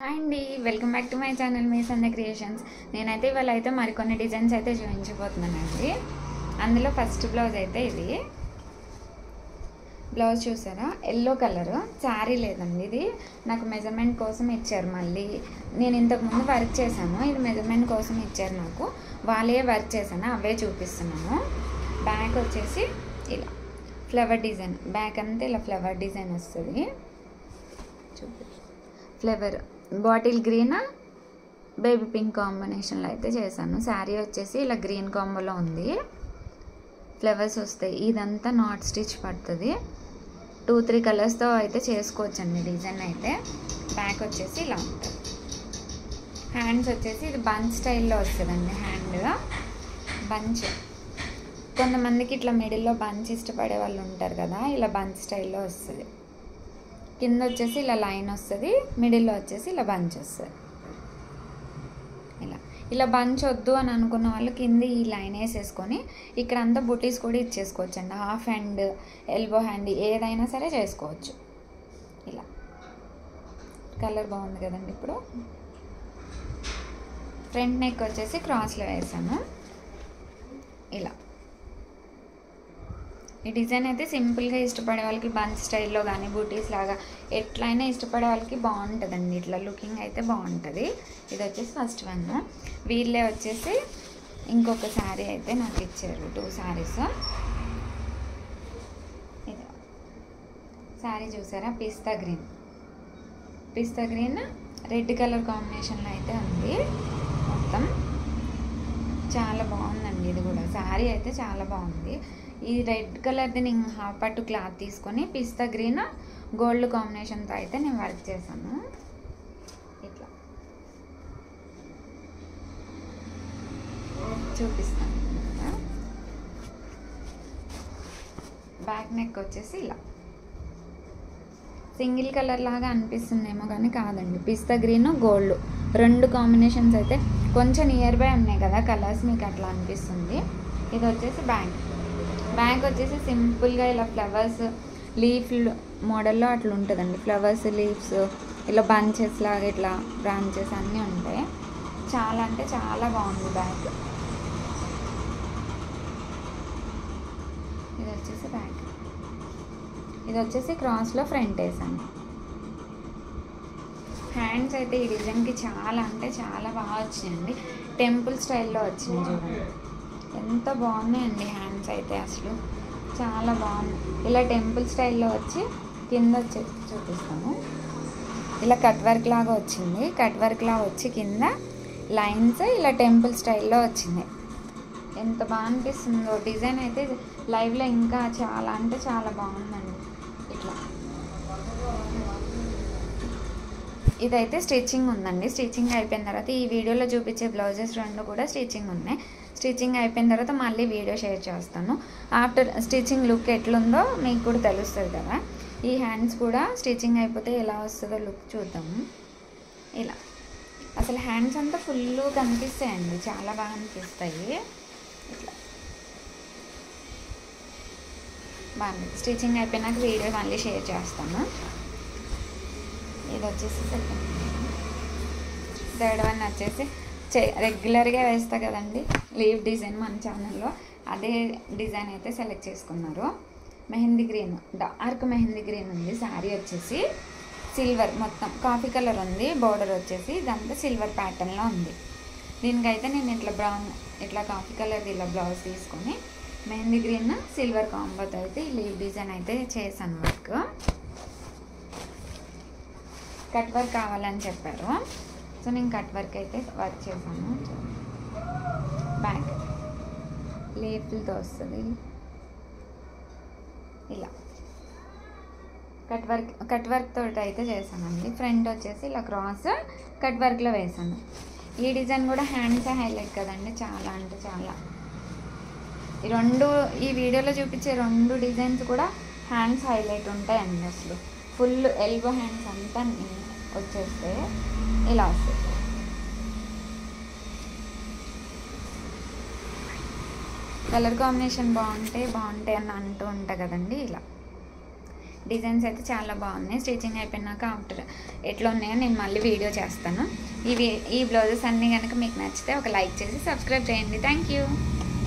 Hi అండి, welcome back to my channel me Sandhya creations. నేనైతే ఇవాళ అయితే మరికొన్ని డిజైన్స్ అయితే చూపించబోతున్నానండి. అందులో ఫస్ట్ బ్లౌజ్ అయితే ఇది బ్లౌజ్ చూసారా, ఎల్లో కలర్ శారీ లేదండి. ఇది నాకు మెజర్మెంట్ కోసం ఇచ్చారు. మళ్ళీ నేను ఇంతకుముందు వర్క్ చేశాను, ఇది మెజర్మెంట్ కోసం ఇచ్చారు నాకు. వాళ్ళే వర్క్ చేశాను, అవే చూపిస్తున్నాను. బ్యాక్ వచ్చేసి ఇలా ఫ్లవర్ డిజైన్, బ్యాక్ అంతా ఇలా ఫ్లవర్ డిజైన్ వస్తుంది. Flower bottle green baby pink కాంబినేషన్లో అయితే చేశాను. శారీ వచ్చేసి ఇలా గ్రీన్ కాంబోలో ఉంది, ఫ్లవర్స్ వస్తాయి. ఇదంతా నాట్ స్టిచ్ పడుతుంది. 2-3 కలర్స్తో అయితే చేసుకోవచ్చండి డిజైన్ అయితే. బ్యాక్ వచ్చేసి ఇలా ఉంటుంది. హ్యాండ్స్ వచ్చేసి ఇది బంచ్ స్టైల్లో వస్తుందండి. హ్యాండ్ బంచ్, కొంతమందికి ఇట్లా మిడిల్లో బంచ్ ఇష్టపడే వాళ్ళు ఉంటారు కదా, ఇలా బంచ్ స్టైల్లో వస్తుంది. కింద వచ్చేసి ఇలా లైన్ వస్తుంది, మిడిల్లో వచ్చేసి ఇలా బంచ్ వస్తుంది. ఇలా బంచ్ వద్దు అని అనుకున్న వాళ్ళు కింద ఈ లైన్ వేసేసుకొని ఇక్కడ అంతా బుటీస్ కూడా ఇచ్చేసుకోవచ్చు అండి. హాఫ్ హ్యాండ్, ఎల్బో హ్యాండ్ ఏదైనా సరే చేసుకోవచ్చు. ఇలా కలర్ బాగుంది కదండి. ఇప్పుడు ఫ్రంట్ నెక్ వచ్చేసి క్రాస్లో వేసాను. ఇలా ఈ డిజైన్ అయితే సింపుల్గా ఇష్టపడే వాళ్ళకి బంచ్ స్టైల్లో కానీ బూటీస్ లాగా ఎట్లయినా ఇష్టపడే వాళ్ళకి బాగుంటుందండి. ఇట్లా లుకింగ్ అయితే బాగుంటుంది. ఇది వచ్చేసి ఫస్ట్ వన్. వీళ్ళే వచ్చేసి ఇంకొక శారీ అయితే నాకు ఇచ్చారు, 2 శారీస్. ఇది శారీ చూసారా, పిస్తా గ్రీన్ రెడ్ కలర్ కాంబినేషన్లో అయితే ఉంది. మొత్తం చాలా బాగుందండి. ఇది కూడా శారీ అయితే చాలా బాగుంది. ఈ రెడ్ కలర్ది నేను హాఫ్ పట్టు క్లాత్ తీసుకొని పిస్తా గ్రీన్ గోల్డ్ కాంబినేషన్తో అయితే నేను వర్క్ చేశాను. ఇట్లా చూపిస్తాను. బ్యాక్ నెక్ వచ్చేసి ఇలా సింగిల్ కలర్ లాగా అనిపిస్తుందేమో కానీ కాదండి. పిస్తా గ్రీన్ గోల్డ్ 2 కాంబినేషన్స్ అయితే కొంచెం నియర్ బై ఉన్నాయి కదా కలర్స్, మీకు అట్లా అనిపిస్తుంది. ఇది వచ్చేసి బ్యాక్ వచ్చేసి సింపుల్గా ఇలా ఫ్లవర్స్ లీఫ్ మోడల్లో అట్లా ఉంటుందండి. ఫ్లవర్స్ లీవ్స్ ఇలా బంచెస్ లాగా ఇట్లా బ్రాంచెస్ అన్నీ ఉంటాయి. చాలా అంటే చాలా బాగుంది బ్యాక్. ఇది వచ్చేసి బ్యాక్, ఇది వచ్చేసి క్రాస్లో ఫ్రంట్ వేసాను. హ్యాండ్స్ అయితే ఈ డిజైన్కి చాలా అంటే చాలా బాగా వచ్చినాయండి. టెంపుల్ స్టైల్లో వచ్చినాయి చూడండి, ఎంత బాగున్నాయండి హ్యాండ్స్ అయితే. అసలు చాలా బాగుంది. ఇలా టెంపుల్ స్టైల్లో వచ్చి కింద వచ్చి చూపిస్తాము. ఇలా కట్ వర్క్ లాగా వచ్చింది. కట్ వర్క్ లాగా వచ్చి కింద లైన్స్ ఇలా టెంపుల్ స్టైల్లో వచ్చింది. ఎంత బాగా అనిపిస్తుందో డిజైన్ అయితే. లైవ్లో ఇంకా చాలా అంటే చాలా బాగుందండి. ఇట్లా ఇదైతే స్టిచ్చింగ్ ఉందండి. స్టిచ్చింగ్ అయిపోయిన తర్వాత ఈ వీడియోలో చూపించే బ్లౌజెస్ 2 కూడా స్టిచ్చింగ్ ఉన్నాయి. స్టిచ్చింగ్ అయిపోయిన తర్వాత మళ్ళీ వీడియో షేర్ చేస్తాను. ఆఫ్టర్ స్టిచ్చింగ్ లుక్ ఎట్లుందో మీకు కూడా తెలుస్తుంది కదా. ఈ హ్యాండ్స్ కూడా స్టిచ్చింగ్ అయిపోతే ఎలా వస్తుందో లుక్ చూద్దాము. ఇలా అసలు హ్యాండ్స్ అంతా ఫుల్ కనిపిస్తాయండి, చాలా బాగా అనిపిస్తాయి. ఇట్లా బాగుంది. స్టిచ్చింగ్ అయిపోయినాక వీడియో మళ్ళీ షేర్ చేస్తాను. ఇది వచ్చేసి సెకండ్. థర్డ్ వన్ వచ్చేసి రెగ్యులర్గా వేస్తా కదండి లీవ్ డిజైన్ మన ఛానల్లో, అదే డిజైన్ అయితే సెలెక్ట్ చేసుకున్నారు. Mehndi green, dark mehndi green ఉంది. శారీ వచ్చేసి సిల్వర్, మొత్తం కాఫీ కలర్ ఉంది. బోర్డర్ వచ్చేసి ఇదంతా సిల్వర్ ప్యాటర్న్లో ఉంది. దీనికైతే నేను ఇట్లా బ్రౌన్ ఇట్లా కాఫీ కలర్ది ఇలా బ్లౌజ్ తీసుకొని మెహందీ గ్రీన్ సిల్వర్ కాంబోతో అయితే లీవ్ డిజైన్ అయితే చేశాను. కట్ వర్క్ కావాలని చెప్పారు, సో నేను కట్ వర్క్ అయితే వర్క్ చేశాను. బ్యాక్ లీఫ్లతో వస్తుంది. ఇలా కట్ వర్క్ తోటి అయితే చేశానండి. ఫ్రంట్ వచ్చేసి ఇలా క్రాస్ కట్ వర్క్లో వేసాను. ఈ డిజైన్ కూడా హ్యాండ్స్ హైలైట్ కదండి, చాలా అంటే చాలా. ఈ వీడియోలో చూపించే 2 డిజైన్స్ కూడా హ్యాండ్స్ హైలైట్ ఉంటాయండి. అసలు ఫుల్ ఎల్బో హ్యాండ్స్ అంతా వచ్చేస్తే ఇలా వస్తుంది. కలర్ కాంబినేషన్ బాగుంటాయి అని అంటూ ఉంటా కదండి. ఇలా డిజైన్స్ అయితే చాలా బాగున్నాయి. స్టిచ్చింగ్ అయిపోయినాక ఆఫ్టర్ ఎట్లా ఉన్నాయో నేను మళ్ళీ వీడియో చేస్తాను. ఈ బ్లౌజెస్ అన్నీ కనుక మీకు నచ్చితే ఒక లైక్ చేసి సబ్స్క్రైబ్ చేయండి. Thank you.